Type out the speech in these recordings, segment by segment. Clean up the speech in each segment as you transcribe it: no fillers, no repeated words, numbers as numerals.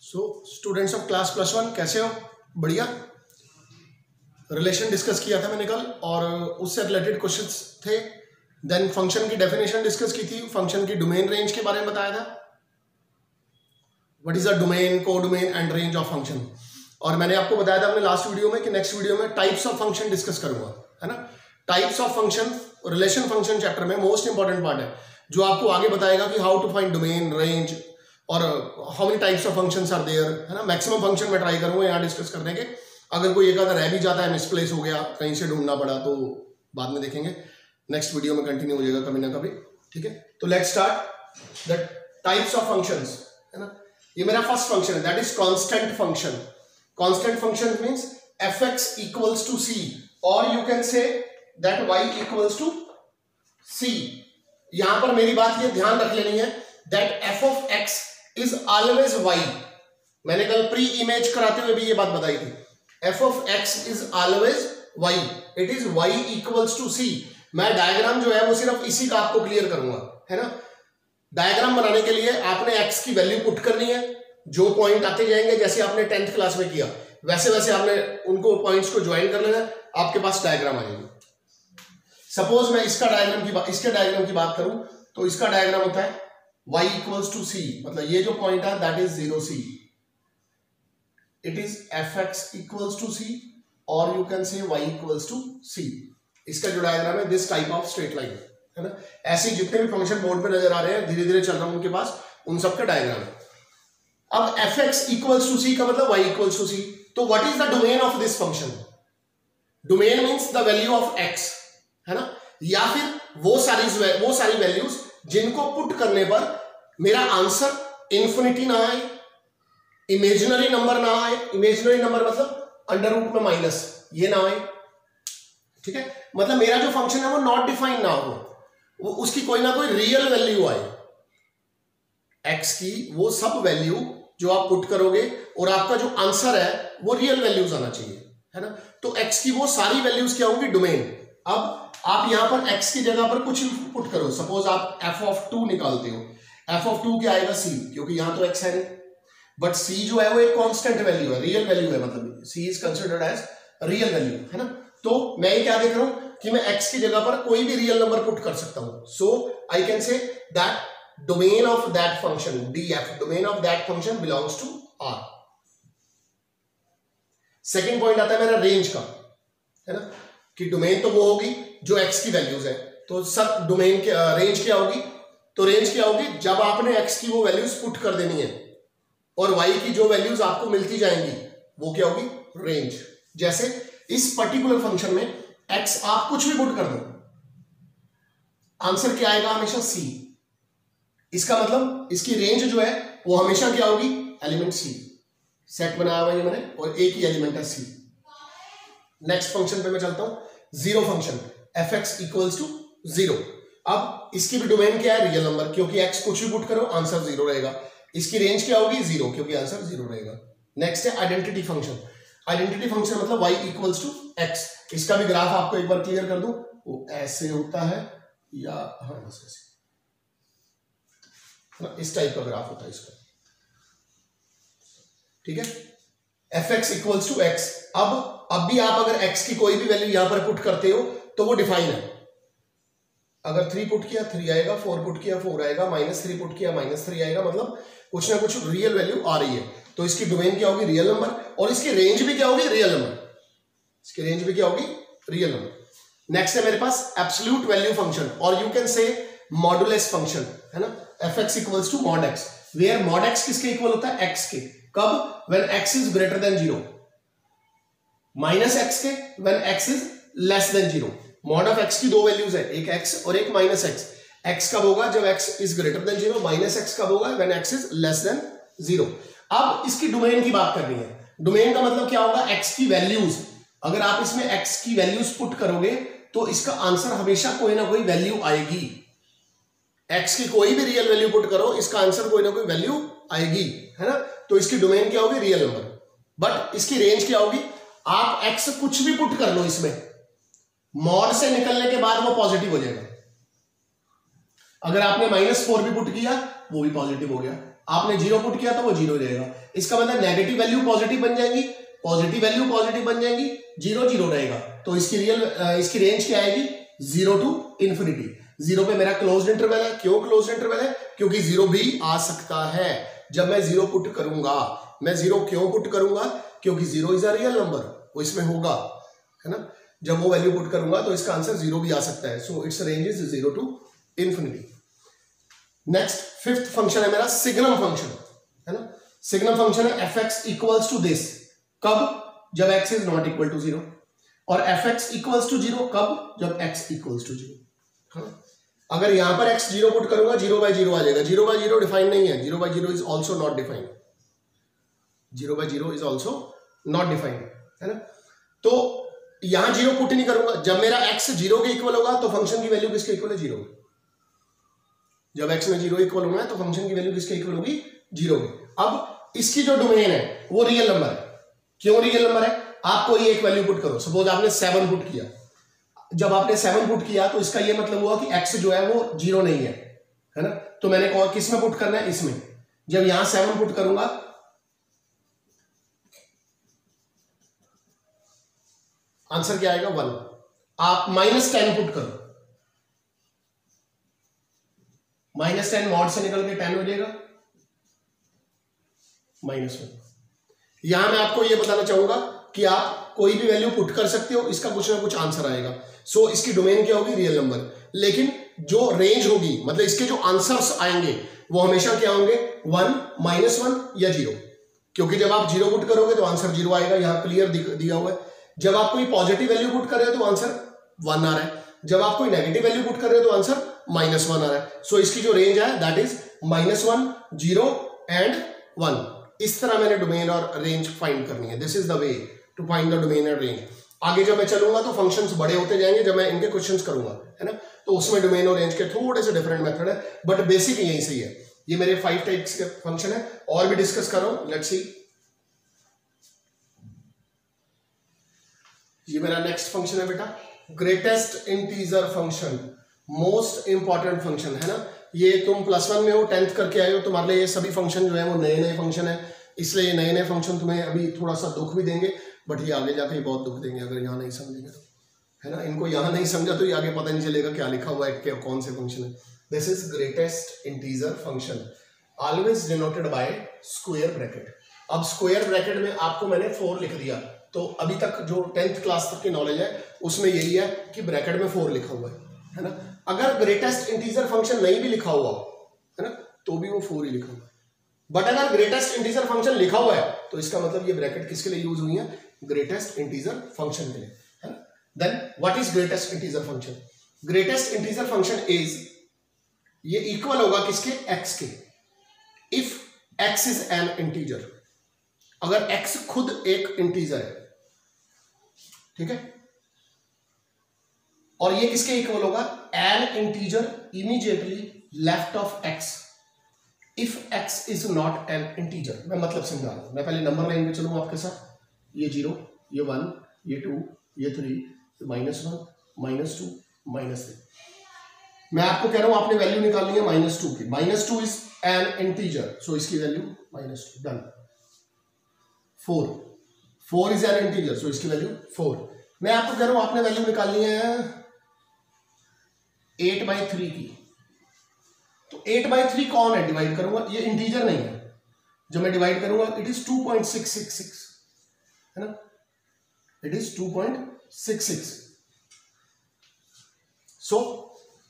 So students of class +1 कैसे हो? बढ़िया। रिलेशन डिस्कस किया था मैंने कल और उससे रिलेटेड क्वेश्चंस थे। देन फंक्शन की डेफिनेशन डिस्कस की थी, फंक्शन की डोमेन रेंज के बारे में बताया था। व्हाट इज द डोमेन, को domain and range of function. और मैंने आपको बताया था अपने लास्ट वीडियो में कि नेक्स्ट वीडियो में टाइप्स ऑफ फंक्शन डिस्कस करूंगा, है ना। Types of function relation function chapter में मोस्ट इंपॉर्टेंट पार्ट है, जो आपको आगे बताएगा कि how to find domain, range और how many types of functions are there, है ना। मैक्सिमम फंक्शन में ट्राई करूंगा यहाँ डिस्कस करने के। अगर कोई एक आधा रह भी जाता है, मिसप्लेस हो गया, कहीं से ढूंढना पड़ा, तो बाद में देखेंगे, नेक्स्ट वीडियो में कंटिन्यू हो जाएगा कभी ना कभी, ठीक है। तो let's start the types of functions, है ना। ये मेरा फर्स्ट फंक्शन है, that is constant function. Constant function means fx equals to c और you can say that y equals to c। यहां पर मेरी बात ये ध्यान रख लेनी है that f of x is always y। मैंने कल प्री इमेज कराते हुए भी ये बात बताई थी, f of x is always y, it is y equals to c। मैं डायग्राम जो है वो सिर्फ इसी का आपको क्लियर करूंगा, है ना। डायग्राम बनाने के लिए आपने x की वैल्यू पुट करनी है, जो पॉइंट आते जाएंगे जैसे आपने 10th क्लास में किया वैसे वैसे आपने उनको पॉइंट्स को ज्वाइन कर लेना, आपके पास डायग्राम आ जाएगी। सपोज मैं इसके डायग्राम की बात करूं तो इसका डायग्राम होता है y इक्वल्स टू c, मतलब ये जो पॉइंट है that is 0c, it is fx equals to c और you can say y equals to c। इसका जो डायग्राम है this type of straight line, है ना। ऐसे जितने भी फंक्शन बोर्ड पे नजर आ रहे हैं, धीरे धीरे चल रहा हूं उनके पास, उन सबका डायग्राम है। अब fx इक्वल्स टू c का मतलब y इक्वल्स टू c। तो what is the domain of this function? Domain means the value of x, है ना, या फिर वो सारी वैल्यूज जिनको पुट करने पर मेरा आंसर इंफिनिटी ना आए, इमेजिनरी नंबर ना आए। इमेजिनरी नंबर मतलब अंडर रूट में माइनस, ये ना आए, ठीक है। मतलब मेरा जो फंक्शन है वो नॉट डिफाइंड ना हो, वो उसकी कोई ना कोई रियल वैल्यू आए। x की वो सब वैल्यू जो आप पुट करोगे और आपका जो आंसर है वो रियल वैल्यूज आना चाहिए, है ना। तो x की वो सारी वैल्यूज क्या होंगी? डोमेन। अब आप यहां पर x की जगह पर कुछ पुट करो, सपोज आप f of 2 निकालते हो, f of 2 क्या आएगा? c, क्योंकि यहां तो x है नहीं, बट c जो है वो एक कांस्टेंट वैल्यू है, रियल वैल्यू है, मतलब c is considered as real value, है ना। तो मैं ये क्या देख रहा हूं कि मैं x की जगह पर कोई भी रियल नंबर पुट कर सकता हूं। So I can say that domain of that function df, domain of that function belongs to R। Second point आता है मेरा रेंज का, है ना, कि डोमेन तो वो होगी जो x की वैल्यूज है, तो सब डोमेन के रेंज क्या होगी? तो रेंज क्या होगी? जब आपने x की वो वैल्यूज पुट कर देनी है और y की जो वैल्यूज आपको मिलती जाएंगी वो क्या होगी? रेंज। जैसे इस पर्टिकुलर फंक्शन में x आप कुछ भी पुट कर दो, आंसर क्या आएगा? हमेशा c। इसका मतलब इसकी रेंज जो है वो हमेशा क्या होगी? Element c। सेट बनाया हुआ है मैंने और एक ही एलिमेंट है c। नेक्स्ट फंक्शन पे मैं चलता हूं, zero function, fx equals to 0। अब इसकी भी डोमेन क्या है? रियल नंबर, क्योंकि x कुछ भी पुट करो आंसर 0 रहेगा। इसकी रेंज क्या होगी? 0, क्योंकि आंसर 0 रहेगा। नेक्स्ट है आइडेंटिटी फंक्शन। आइडेंटिटी फंक्शन मतलब y इक्वल्स टू x। इसका भी ग्राफ आपको एक बार क्लियर कर दूं, वो ऐसे होता है या हाँ बस ऐसे, इस टाइप का ग्राफ होता है इसका, ठीक है। fx equals to x। अब भी आप अगर x की कोई भी वैल्यू यहां पर पुट करते हो तो वो डिफाइन है। अगर 3 पुट किया 3 आएगा, 4 पुट किया 4 आएगा, -3 पुट किया -3 आएगा, मतलब कुछ ना कुछ रियल वैल्यू आ रही है। तो इसकी डोमेन क्या होगी? Real number. और इसकी रेंज भी क्या होगी? Real number. इसकी रेंज भी क्या होगी? Real number. नेक्स्ट है मेरे पास एब्सोल्यूट वैल्यू फंक्शन, और you can say modulus function, है ना। fx equals to mod x, where mod x किसके इक्वल होता है? x के। कब? when x is greater than 0, minus x के when x is less than 0। mod of x की दो वैल्यूज है, एक x और एक माइनस x। x कब होगा? जब x is greater than 0, minus x कब होगा? when x is less than 0। अब इसकी डोमेन की बात करनी है। डोमेन का मतलब क्या होगा? x की वैल्यूज। अगर आप इसमें x की वैल्यूज पुट करोगे तो इसका आंसर हमेशा कोई ना कोई वैल्यू आएगी। x की कोई भी रियल वैल्यू पुट करो, इसका आंसर कोई ना कोई वैल्यू आएगी, है ना। तो इसकी डोमेन क्या होगी? Real number. बट इसकी रेंज क्या होगी? आप x कुछ भी पुट कर लो इसमें, मॉड से निकलने के बाद वो पॉजिटिव हो जाएगा। अगर आपने -4 भी पुट किया वो भी पॉजिटिव हो गया। आपने 0 पुट किया तो वो 0 रहेगा। इसका मतलब नेगेटिव वैल्यू पॉजिटिव बन जाएंगी, पॉजिटिव वैल्यू पॉजिटिव बन जाएंगी, 0 0 रहेगा। तो इसकी रेंज क्या आएगी? 0 टू इंफिनिटी। 0 पे मेरा क्लोज्ड इंटरवल है। क्यों क्लोज्ड इंटरवल है? क्योंकि 0 भी आ सकता है जब मैं 0 पुट करूंगा। मैं 0 क्यों पुट करूंगा? क्योंकि 0 इज अ रियल नंबर, वो इसमें होगा, है ना। जब वो वैल्यू पुट करूंगा तो इसका आंसर 0 भी आ सकता है। So it's range is 0 to infinity. Next fifth function है मेरा सिग्नम फंक्शन, है ना। सिग्नम फंक्शन है fx इक्वल्स टू दिस। कब? जब x is not equal to 0। और fx इक्वल्स टू 0 कब? जब x इक्वल्स टू 0, है ना। अगर यहां पर x 0 पुट करूंगा 0 बाय 0 आ जाएगा। 0 बाय 0 डिफाइन नहीं है। 0 by 0 is also not defined. 0 by 0 is also not defined, है ना। तो यहां 0 पुट नहीं करूंगा। जब मेरा x 0 के इक्वल होगा तो फंक्शन की वैल्यू किसके इक्वल है? 0। जब x में 0 इक्वल होना है तो फंक्शन की वैल्यू किसके इक्वल होगी? 0 की। अब इसकी जो डोमेन है वो रियल नंबर है। क्यों रियल नंबर है? आप कोई एक वैल्यू पुट करो। सपोज आपने 7 पुट किया। जब आपने 7 पुट किया तो इसका ये मतलब हुआ कि x जो है वो 0 नहीं है ना। तो मैंने कहा किस में पुट करना है? इसमें। जब यहां 7 पुट करूंगा आंसर क्या आएगा? 1। आप -10 पुट करो। -10 मॉड से निकल के 10 हो जाएगा -1। यहां मैं आपको यह बताना चाहूंगा कि आप कोई भी वैल्यू पुट कर सकते हो, इसका कुछ ना कुछ आंसर आएगा। सो इसकी डोमेन क्या होगी? Real number. लेकिन जो रेंज होगी, मतलब इसके जो आंसर्स आएंगे वो हमेशा क्या होंगे? 1, -1 या 0। क्योंकि जब आप 0 पुट करोगे तो आंसर 0 आएगा, यहां क्लियर दिया हुआ है। जब आप कोई पॉजिटिव वैल्यू पुट कर रहे हो तो आंसर 1 आ रहा है। जब आप कोई नेगेटिव वैल्यू पुट कर रहे हो तो आंसर -1 आ रहा है। सो इसकी जो रेंज है दैट इज -1, 0 एंड 1। इस तरह मैंने डोमेन और रेंज फाइंड करनी है। This is the way to find the domain and range. आगे जब मैं चलूंगा तो फंक्शंस बड़े होते जाएंगे जब मैं इनके क्वेश्चंस करूंगा, है ना। तो उसमें डोमेन और रेंज के थोड़े से डिफरेंट मेथड है, बट बेसिक यही सही है। ये मेरे 5 टाइप्स के फंक्शन है। और भी डिस्कस कर रहा हूं, लेट्स सी। ये मेरा नेक्स्ट फंक्शन है बेटा, greatest integer function. Most important function, है ना। ये तुम +1 में हो, 10th करके आए हो, तुम्हारे लिए ये सभी फंक्शन जो है वो नए नए फंक्शन है। इसलिए नए नए फंक्शन तुम्हें अभी थोड़ा सा दुख भी देंगे, बट ये आगे जाके बहुत दुख देंगे अगर यहाँ नहीं समझेंगे तो, है ना। इनको यहाँ नहीं समझा तो ये आगे पता नहीं चलेगा क्या लिखा हुआ है, क्या कौन से फंक्शन है। This is greatest integer function, always denoted by square bracket. अब स्क्वायर ब्रैकेट में आपको मैंने 4 लिख दिया, तो अभी तक जो 10th क्लास तक की नॉलेज है उसमें यही है कि ब्रैकेट में 4 लिखा हुआ है ना। अगर ग्रेटेस्ट इंटीजर फंक्शन नहीं भी लिखा हुआ, है ना, तो भी वो 4 ही लिखा हुआ है। बट अगर ग्रेटेस्ट इंटीजर फंक्शन लिखा हुआ है तो इसका मतलब ये ब्रैकेट किसके लिए यूज हुई है? ग्रेटेस्ट इंटीजर फंक्शन के लिए, है ना। Then what is greatest integer function? Greatest integer function is, ये इक्वल होगा किसके? x के। If x is an integer, अगर x खुद एक इंटीजर है, ठीक है, और ये किसके इक्वल होगा? N integer immediately left of x if x is not an integer. मैं मतलब समझा रहा हूं, मैं पहले नंबर लाइन पे चलूंगा आपके साथ। ये 0, ये 1, ये 2, ये 3, -1, -2, -3। मैं आपको कह रहा हूं आपने वैल्यू निकालनी है -2 की। -2 इज एन इंटीजर, सो इसकी value -2, done. 4 is an integer, so इसकी वैल्यू 4। मैं आपको कह रहा हूं आपने वैल्यू निकालनी है 8/3 की। तो 8/3 कौन है? डिवाइड करूंगा, ये इंटीजर नहीं है। जब मैं डिवाइड करूंगा इट इज 2.666, है ना, it is 2.66। So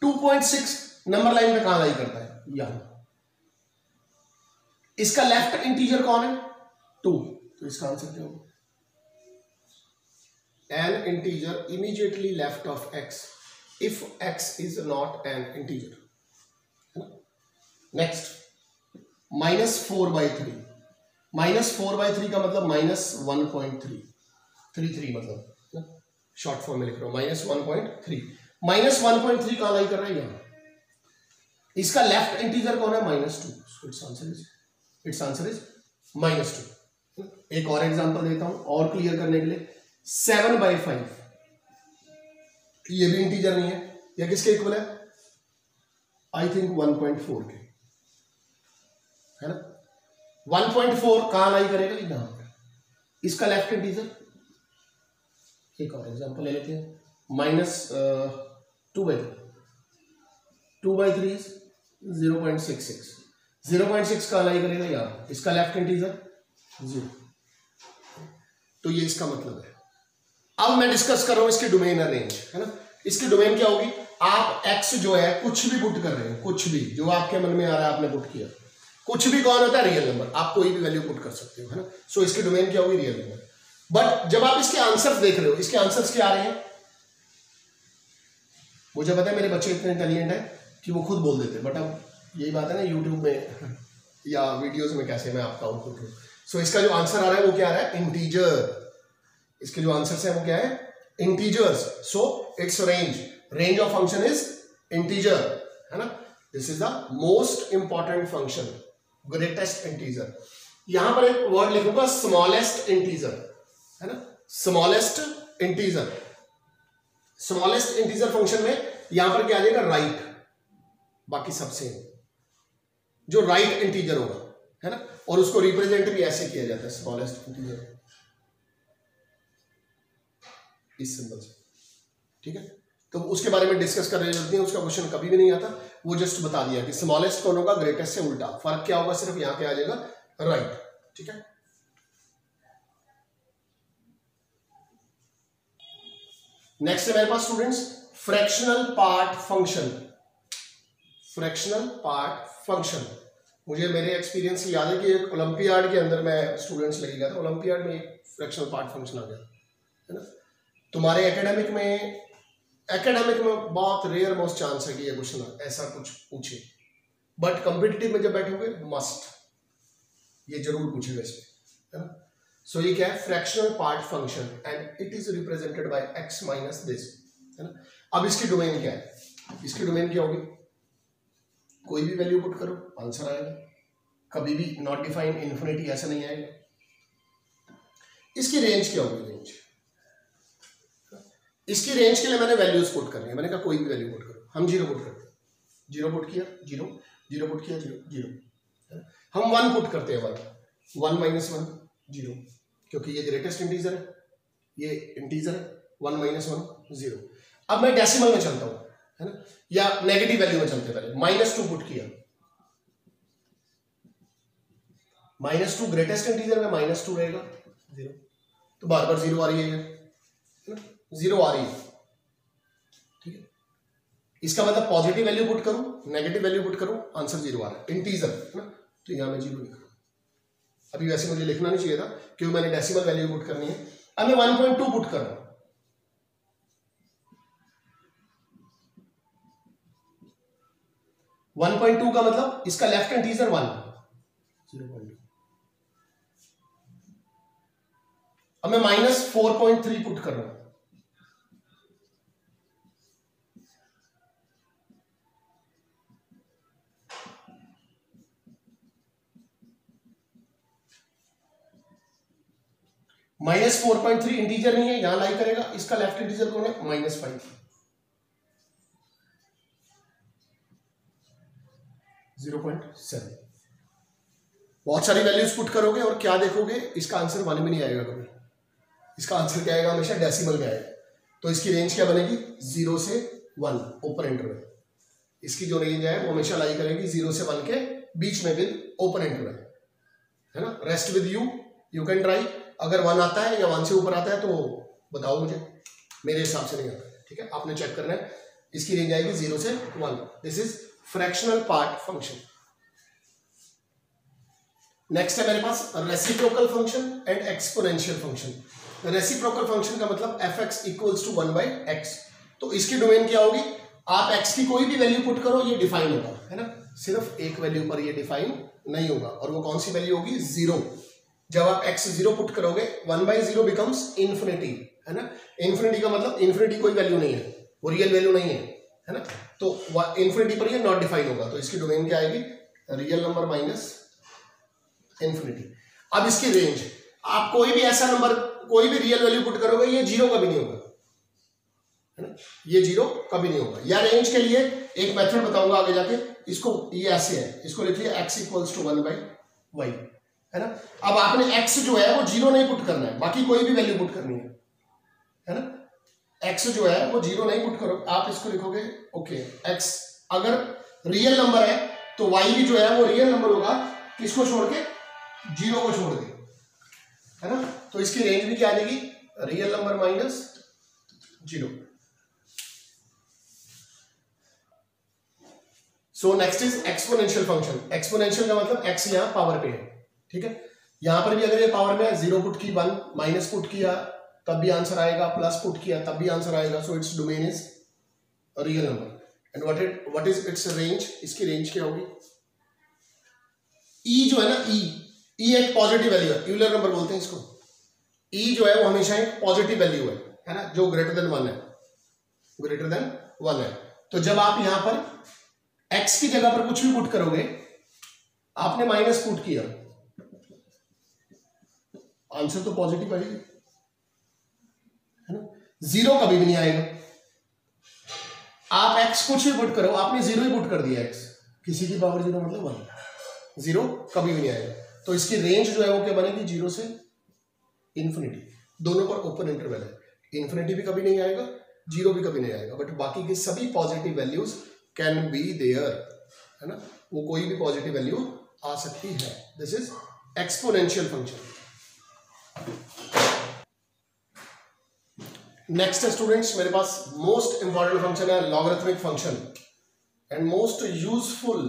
2.6 number line पे कहां लाई करता है? यहां। इसका लेफ्ट इंटीजर कौन है? 2, तो इसका आंसर क्या होगा? N integer immediately left of x if x is not an integer, है ना। नेक्स्ट -4/3। -4/3 का मतलब -1.333 मतलब शॉर्ट फॉर्म में लिख रहा हूं, -1.3। -1.3 कहां लाई कर रहा है? यहां। इसका लेफ्ट इंटीजर कौन है? -2, इट्स आंसर इज -2। एक और एग्जांपल देता हूं और क्लियर करने के लिए। 7/5, ये भी इंटीजर नहीं है, या किसके इक्वल है? आई थिंक 1.4 के। है ना। 1.4 कहाँ लाई करेगा, यहाँ पर। इसका लेफ्ट इंटीजर, एक और एग्जांपल ले लेते हैं, -2/3, 2/3 इज 0.66, 0.6 कहाँ लाई करेगा, यहाँ। इसका लेफ्ट इंटीजर 0। तो ये इसका मतलब है। अब मैं डिस्कस कर रहा हूं इसकी डोमेन और रेंज, है ना। इसकी डोमेन क्या होगी, आप x जो है कुछ भी पुट कर रहे हैं, कुछ भी जो आपके मन में आ रहा है आपने पुट किया, कुछ भी कौन होता है, रियल नंबर, आप कोई भी वैल्यू पुट कर सकते हो, है ना। सो इसकी डोमेन क्या होगी, रियल नंबर। बट जब आप इसके आंसर्स देख रहे हो, इसके आंसर्स क्या आ रहे हैं, मुझे पता है मेरे बच्चे इतने इंटेलिजेंट है कि वो खुद बोल देते, बट अब यही बात है ना यूट्यूब में या वीडियोज में कैसे मैं आपका आउटपुट हूँ। सो इसका जो आंसर आ रहा है वो क्या आ रहा है, इंटीजर। इसके जो आंसर्स है वो क्या है, integers. So it's range of function is integer, है ना। This is the most important function, greatest integer. यहां पर एक वर्ड लिखूंगा, स्मॉलेस्ट इंटीजर, है ना, smallest integer. Smallest integer function में यहां पर क्या आ जाएगा, राइट, बाकी सब सेम। जो राइट इंटीजर होगा, है ना, और उसको रिप्रेजेंट भी ऐसे किया जाता है, स्मॉलेस्ट इंटीजर, इस सिंबल से, ठीक है। तो उसके बारे में डिस्कस करने की जरूरत नहीं है, उसका क्वेश्चन कभी भी नहीं आता, वो जस्ट बता दिया कि स्मॉलेस्ट कौन होगा, ग्रेटेस्ट से उल्टा। फर्क क्या होगा, सिर्फ यहां पे आ जाएगा राइट, ठीक है। नेक्स्ट है मेरे पास students fractional part function. Fractional part function, मुझे मेरे एक्सपीरियंस से याद है कि एक ओलंपियाड के अंदर मैं स्टूडेंट्स लेके गया था, ओलंपियाड में एक फ्रैक्शनल पार्ट फंक्शन आ गया, है ना। तुम्हारे एकेडमिक में बहुत रेयर मोस्ट चांस है कि ये क्वेश्चन ऐसा कुछ पूछे, बट कॉम्पिटिटिव में जब बैठोगे मस्ट ये जरूर पूछेगा इसमें, है ना। सो ये क्या है, fractional part function and it is represented by x minus this, है ना। अब इसकी डोमेन क्या है, इसकी डोमेन क्या होगी, कोई भी वैल्यू पुट करो आंसर आएगा, कभी भी नॉट डिफाइंड इन्फिनिटी ऐसा नहीं आएगा। इसकी रेंज क्या होगी, रेंज, इसकी रेंज के लिए मैंने वैल्यूज पुट करनी है, मैंने कहा कोई भी वैल्यू पुट करो, हम 0 पुट करते हैं, 0 पुट किया 0, 0 पुट किया 0, 0, हम 1 पुट करते हैं, 1 माइनस 1 0, क्योंकि ये ग्रेटेस्ट इंटीजर है, ये इंटीजर है, 1 माइनस 1 0। अब मैं डेसिमल में चलता हूं, है ना, या नेगेटिव वैल्यू में चलते, पहले -2 पुट किया, -2 ग्रेटेस्ट इंटीजर में -2 रहेगा 0, तो बार बार 0 आ रही है, 0 आ रही है, ठीक है। इसका मतलब पॉजिटिव वैल्यू पुट करूं, नेगेटिव वैल्यू पुट करूं, आंसर 0 आ रहा है, इंटीजर, है ना, तो यहां मैं 0 लिख रहा हूं। अभी वैसे मुझे लिखना नहीं चाहिए था क्योंकि मैंने डेसिमल वैल्यू पुट करनी है। अब मैं 1.2 पुट कर रहा हूं, 1.2 का मतलब इसका लेफ्ट इंटीजर 1, 0.2। अब मैं -4.3 पुट कर रहा हूं, -4.3 इंटीजर नहीं है, यहां लाई करेगा, इसका लेफ्ट इंटीजर कौन है, -5, 0.7। बहुत सारी वैल्यूज पुट करोगे और क्या देखोगे, इसका आंसर 1 भी नहीं आएगा कभी, इसका आंसर क्या आएगा, हमेशा डेसिमल में आएगा। तो इसकी रेंज क्या बनेगी, 0 से 1 ओपन इंटरवल, इसकी जो रेंज है वो हमेशा लाई करेगी 0 से 1 के बीच में विद ओपन इंटरवल, है ना। Rest with you can try, अगर 1 आता है या 1 से ऊपर आता है तो बताओ मुझे, मेरे हिसाब से नहीं आता है, ठीक है, आपने चेक करना है। इसकी रेंज आएगी 0 से 1, this is fractional part function. Next है मेरे पास reciprocal function and exponential function. Reciprocal function का मतलब fx इक्वल्स टू 1/x, तो इसकी डोमेन क्या होगी, आप x की कोई भी वैल्यू पुट करो ये डिफाइन होगा, है ना, सिर्फ एक वैल्यू पर ये डिफाइन नहीं होगा, और वो कौन सी वैल्यू होगी, 0। जब आप x 0 पुट करोगे 1/0 बिकम्स इन्फिनिटी, है ना। इन्फिनिटी का मतलब इन्फिनिटी कोई वैल्यू नहीं है, वो रियल वैल्यू नहीं है ना, तो इन्फिनिटी पर ये नॉट डिफाइन होगा, तो इसकी डोमेन क्या आएगी, रियल नंबर माइनस इन्फिनिटी। अब इसकी रेंज, आप कोई भी ऐसा नंबर, कोई भी रियल वैल्यू पुट करोगे ये 0 कभी नहीं होगा, है ना, ये 0 कभी नहीं होगा। या रेंज के लिए एक मेथड बताऊंगा आगे जाके, इसको ये ऐसे है, इसको लिख लिया x इक्वल्स टू 1/y, है ना। अब आपने x जो है वो 0 नहीं पुट करना है, बाकी कोई भी वैल्यू पुट करनी है ना। x जो है वो 0 नहीं पुट करो, आप इसको लिखोगे ओके x अगर रियल नंबर है तो y भी जो है वो रियल नंबर होगा, किसको छोड़ के, 0 को छोड़ के, है ना। तो इसकी रेंज भी क्या आ जाएगी, real number minus 0। So next is exponential function. Exponential का मतलब x यहां पावर पे है, ठीक है। यहां पर भी अगर ये पावर में है, 0 पुट की, 1 माइनस पुट किया तब भी आंसर आएगा, प्लस पुट किया तब भी आंसर आएगा। सो it's domain is real number and what is it's range, इसकी रेंज क्या होगी। ई जो है ना, ई एक पॉजिटिव वैल्यू है, यूलर नंबर बोलते हैं इसको। ई जो है वो हमेशा एक पॉजिटिव वैल्यू है ना, जो ग्रेटर देन 1 है, ग्रेटर देन 1 है। तो जब आप यहां पर x की जगह पर कुछ भी पुट करोगे, आपने माइनस पुट किया, आंसर तो पॉजिटिव आएगी, है ना। 0 कभी भी नहीं आएगा। आप x कुछ भी पुट करो, आपने 0 ही पुट कर दिया, x किसी की पावर 0 मतलब 1, 0 कभी भी नहीं आएगा। तो इसकी रेंज जो है वो क्या बनेगी, 0 से इन्फिनिटी, दोनों पर ओपन इंटरवल है। इन्फिनिटी भी कभी नहीं आएगा, 0 भी कभी नहीं आएगा, बट बाकी की सभी positive values can be there, है ना, वो कोई भी पॉजिटिव वैल्यू आ सकती है। This is exponential function. Next है स्टूडेंट्स, मेरे पास मोस्ट इंपॉर्टेंट फंक्शन है logarithmic function and most useful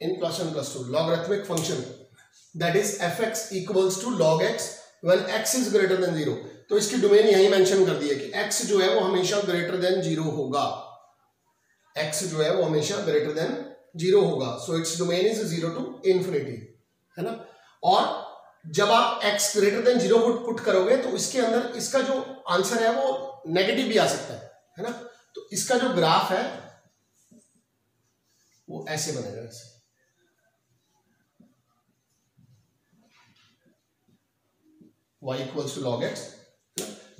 in +1 +2। Logarithmic function that is fx equals to log x when x is greater than 0। तो इसकी domain यही मेंशन कर दी है कि x जो है वो हमेशा ग्रेटर देन 0 होगा, x जो है वो हमेशा ग्रेटर देन 0 होगा। So it's domain is 0 to infinity, है ना। और जब आप x ग्रेटर देन 0 पुट करोगे तो इसके अंदर इसका जो आंसर है वो नेगेटिव भी आ सकता है ना। तो इसका जो ग्राफ है वो ऐसे बनेगा, ऐसे y equals to log x,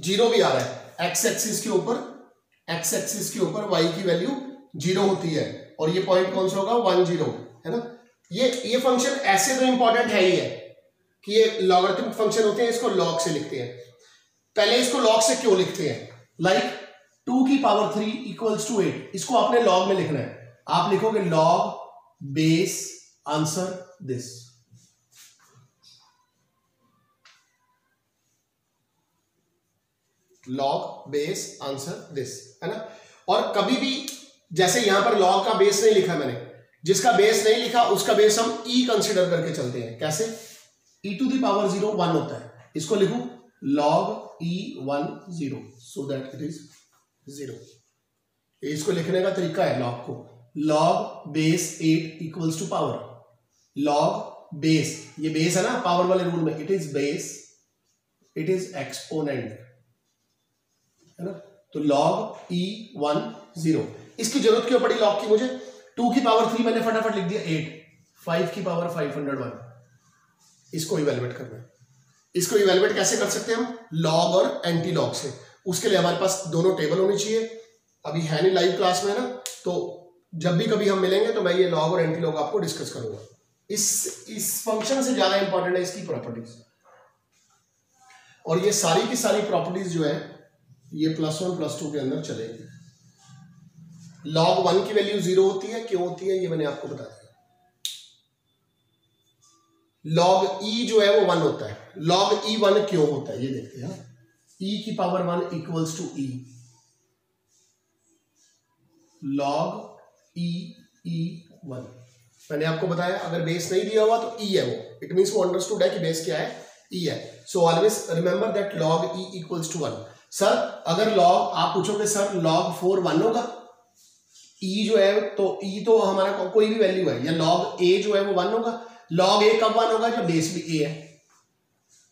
0 भी आ रहा है, x एक्सिस के ऊपर y की वैल्यू 0 होती है, और ये पॉइंट कौन सा होगा, 1 0, है ना। ये फंक्शन ऐसे तो इंपॉर्टेंट है ही है कि ये लॉगरिथमिक फंक्शन होते हैं, इसको log से लिखते हैं। पहले इसको log से क्यों लिखते हैं, लाइक 2 की पावर 3 इक्वल्स टू 8, इसको आपने log में लिखना है। आप लिखोगे log base answer this, log base answer this, है ना। और कभी भी जैसे यहां पर log का बेस नहीं लिखा मैंने, जिसका बेस नहीं लिखा उसका बेस हम e कंसीडर करके चलते हैं। कैसे, e टू द पावर 0 1 होता है, इसको लिखूं log e1 0 so that it is 0। इसको लिखने का तरीका है log को, log base 8 equals to power, log base, ये बेस है ना पावर वाले रूल में, it is base, it is exponent, है ना। तो log e1 0, इसकी जरूरत क्यों पड़ी log की मुझे, 2 की पावर 3 मैंने फटाफट लिख दिया 8, 5 की पावर 501, इसको इवैल्यूएट करना है। इसको इवैल्यूएट कैसे कर सकते हैं हम, log और एंटी लॉग से। उसके लिए हमारे पास दोनों टेबल होनी चाहिए, अभी है नहीं लाइव क्लास में, है ना, तो जब भी कभी हम मिलेंगे तो मैं ये log और एंटी लॉग आपको डिस्कस करूंगा। इस फंक्शन से ज्यादा इंपॉर्टेंट है इसकी प्रॉपर्टीज, और ये सारी की सारी प्रॉपर्टीज जो है ये +1 +2 के अंदर चलेगी। log 1 की वैल्यू 0 होती है, क्यों होती है ये मैंने आपको बता दिया। log e जो है वो 1 होता है, log e1 क्यों होता है ये देखते हैं। e की power 1 equals to e, log e1 मैंने आपको बताया, अगर बेस नहीं दिया हुआ तो e है वो, इट मींस वो अंडरस्टूड है कि बेस क्या है, e है। So always remember that log e equals to 1। Sir अगर log, आप पूछोगे सर log 4 1 होगा, e जो है तो e तो हमारा कोई भी वैल्यू है, या log a जो है वो 1 होगा। log a कब 1 होगा, जब बेस भी a है,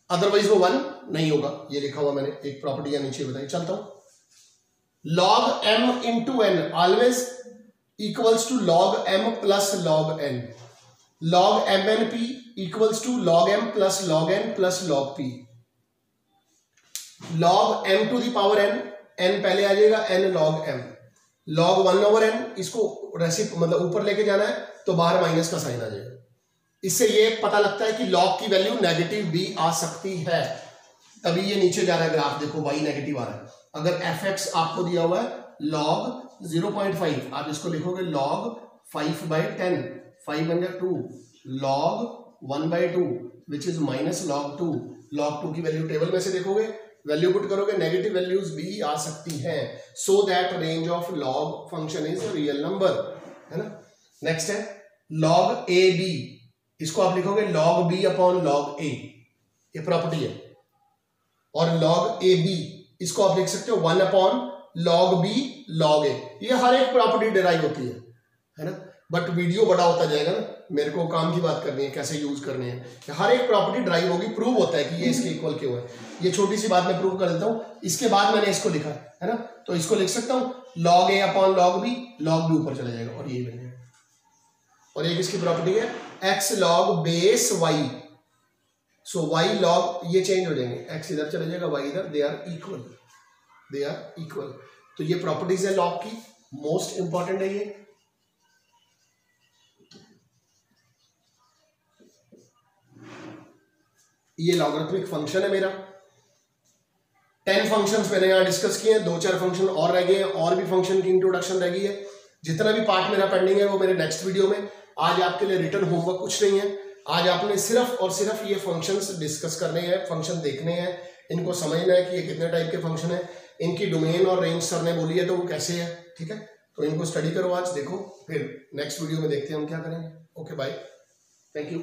अदरवाइज वो 1 नहीं होगा। ये लिखा हुआ मैंने एक प्रॉपर्टी या नीचे बताई, चलता हूं। log m into n always equals to log m plus log n, log mnp equals to log m plus log n plus log p, log m to the power n, n पहले आ जाएगा n log m, log 1/n, इसको मतलब ऊपर लेके जाना है तो बाहर माइनस का साइन आ जाएगा। इससे ये पता लगता है कि log की वैल्यू नेगेटिव भी आ सकती है, तभी ये नीचे जा रहा है ग्राफ। देखो y नेगेटिव आ रहा है। अगर fx आपको दिया हुआ है log 0.5, आप इसको लिखोगे log 5/10, 5 बन गया 2, log 1/2 which is minus log 2। log 2 की वैल्यू टेबल में से देखोगे, वैल्यू पुट करोगे, नेगेटिव वैल्यूज भी आ सकती हैं। So that range of log function is real number, है ना। नेक्स्ट है log ab, इसको आप लिखोगे log b upon log a, ये प्रॉपर्टी है। और log ab इसको आप लिख सकते हो 1 upon log b log a। ये हर एक प्रॉपर्टी डिराइव होती है ना। बट वीडियो बड़ा होता जाएगा ना, मेरे को काम की बात करनी है, कैसे यूज करनी है। हर एक प्रॉपर्टी ड्राइव होगी, प्रूव होता है कि ये इसके इक्वल क्यों है। ये छोटी सी बात मैं प्रूव कर देता हूं। इसके बाद मैंने इसको लिखा है ना, तो इसको लिख सकता हूं log a upon log b ऊपर चला जाएगा और ये बन जाएगा। और एक इसकी प्रॉपर्टी है x log बेस y, सो y log, ये चेंज हो जाएंगे, x इधर चला जाएगा, y इधर, दे आर इक्वल। तो ये प्रॉपर्टीज है log की, मोस्ट इंपॉर्टेंट है ये। लॉगरिथमिक फंक्शन है मेरा। 10 फंक्शंस मैंने यहां डिस्कस किए हैं, 2-4 फंक्शन और रह गए हैं, और भी फंक्शन की इंट्रोडक्शन रह गई है। जितना भी पार्ट मेरा पेंडिंग है वो मेरे नेक्स्ट वीडियो में। आज आपके लिए रिटर्न होमवर्क कुछ नहीं है, आज आपने सिर्फ और सिर्फ ये फंक्शंस डिस्कस करने हैं, फंक्शन देखने हैं, इनको समझना है कि ये कितने टाइप के फंक्शन है, इनकी डोमेन और रेंज सर ने बोली है तो वो कैसे है, ठीक है। तो इनको स्टडी करो आज, देखो, फिर नेक्स्ट वीडियो में देखते हैं हम क्या करेंगे। Okay bye, thank you.